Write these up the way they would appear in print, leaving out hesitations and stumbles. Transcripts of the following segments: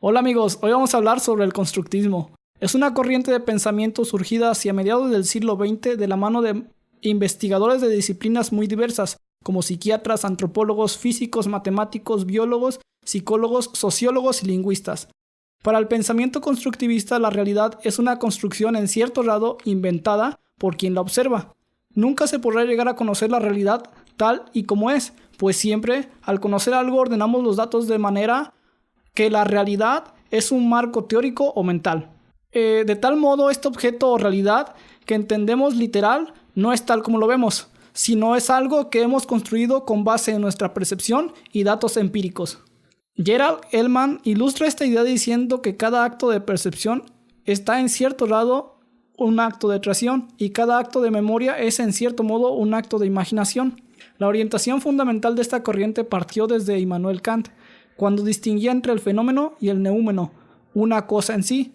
Hola amigos, hoy vamos a hablar sobre el constructivismo. Es una corriente de pensamiento surgida hacia mediados del siglo XX de la mano de investigadores de disciplinas muy diversas, como psiquiatras, antropólogos, físicos, matemáticos, biólogos, psicólogos, sociólogos y lingüistas. Para el pensamiento constructivista, la realidad es una construcción en cierto grado inventada por quien la observa. Nunca se podrá llegar a conocer la realidad tal y como es, pues siempre, al conocer algo, ordenamos los datos de manera que la realidad es un marco teórico o mental. De tal modo, este objeto o realidad que entendemos literal no es tal como lo vemos, sino es algo que hemos construido con base en nuestra percepción y datos empíricos. Gerald Hellman ilustra esta idea diciendo que cada acto de percepción está en cierto grado un acto de creación y cada acto de memoria es en cierto modo un acto de imaginación. La orientación fundamental de esta corriente partió desde Immanuel Kant, cuando distinguía entre el fenómeno y el neúmeno, una cosa en sí.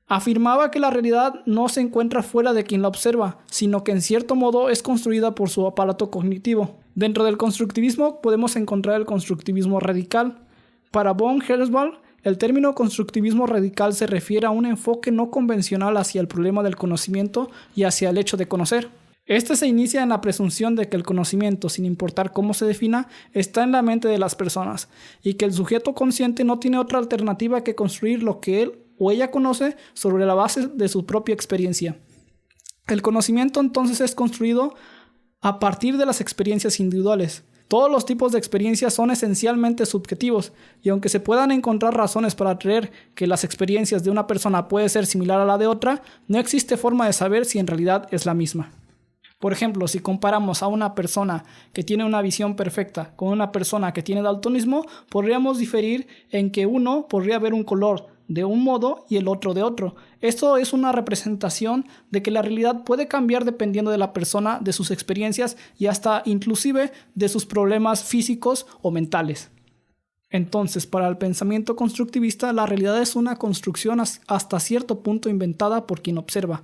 Afirmaba que la realidad no se encuentra fuera de quien la observa, sino que en cierto modo es construida por su aparato cognitivo. Dentro del constructivismo podemos encontrar el constructivismo radical. Para von Herschel, el término constructivismo radical se refiere a un enfoque no convencional hacia el problema del conocimiento y hacia el hecho de conocer. Este se inicia en la presunción de que el conocimiento, sin importar cómo se defina, está en la mente de las personas y que el sujeto consciente no tiene otra alternativa que construir lo que él o ella conoce sobre la base de su propia experiencia. El conocimiento entonces es construido a partir de las experiencias individuales. Todos los tipos de experiencias son esencialmente subjetivos y aunque se puedan encontrar razones para creer que las experiencias de una persona pueden ser similar a la de otra, no existe forma de saber si en realidad es la misma. Por ejemplo, si comparamos a una persona que tiene una visión perfecta con una persona que tiene daltonismo, podríamos diferir en que uno podría ver un color de un modo y el otro de otro. Esto es una representación de que la realidad puede cambiar dependiendo de la persona, de sus experiencias y hasta inclusive de sus problemas físicos o mentales. Entonces, para el pensamiento constructivista, la realidad es una construcción hasta cierto punto inventada por quien observa.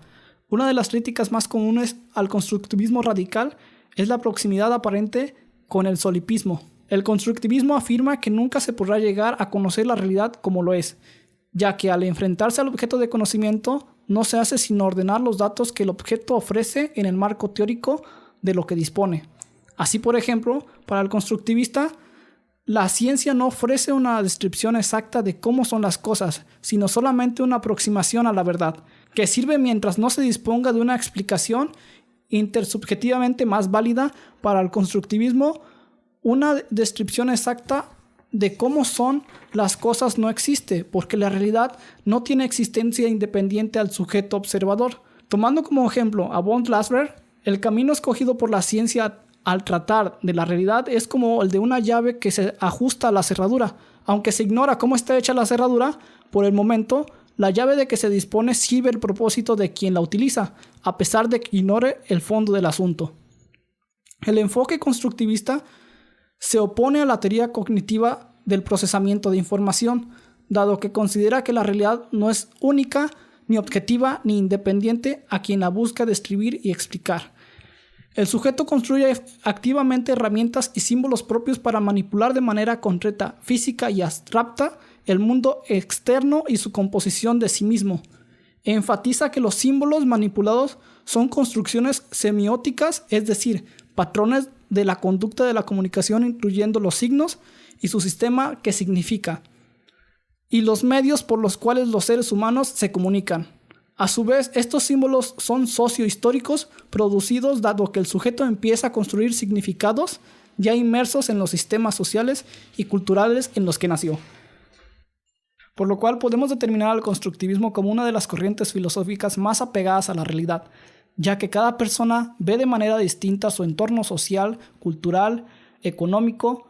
Una de las críticas más comunes al constructivismo radical es la proximidad aparente con el solipismo. El constructivismo afirma que nunca se podrá llegar a conocer la realidad como lo es, ya que al enfrentarse al objeto de conocimiento no se hace sino ordenar los datos que el objeto ofrece en el marco teórico de lo que dispone. Así, por ejemplo, para el constructivista, la ciencia no ofrece una descripción exacta de cómo son las cosas, sino solamente una aproximación a la verdad, que sirve mientras no se disponga de una explicación intersubjetivamente más válida. Para el constructivismo, una descripción exacta de cómo son las cosas no existe, porque la realidad no tiene existencia independiente al sujeto observador. Tomando como ejemplo a von Glasper, el camino escogido por la ciencia al tratar de la realidad es como el de una llave que se ajusta a la cerradura. Aunque se ignora cómo está hecha la cerradura, por el momento, la llave de que se dispone sirve el propósito de quien la utiliza, a pesar de que ignore el fondo del asunto. El enfoque constructivista se opone a la teoría cognitiva del procesamiento de información, dado que considera que la realidad no es única, ni objetiva, ni independiente a quien la busca describir y explicar. El sujeto construye activamente herramientas y símbolos propios para manipular de manera concreta, física y abstracta el mundo externo y su composición de sí mismo. Enfatiza que los símbolos manipulados son construcciones semióticas, es decir, patrones de la conducta de la comunicación incluyendo los signos y su sistema que significa, y los medios por los cuales los seres humanos se comunican. A su vez, estos símbolos son sociohistóricos producidos dado que el sujeto empieza a construir significados ya inmersos en los sistemas sociales y culturales en los que nació. Por lo cual podemos determinar al constructivismo como una de las corrientes filosóficas más apegadas a la realidad, ya que cada persona ve de manera distinta su entorno social, cultural, económico,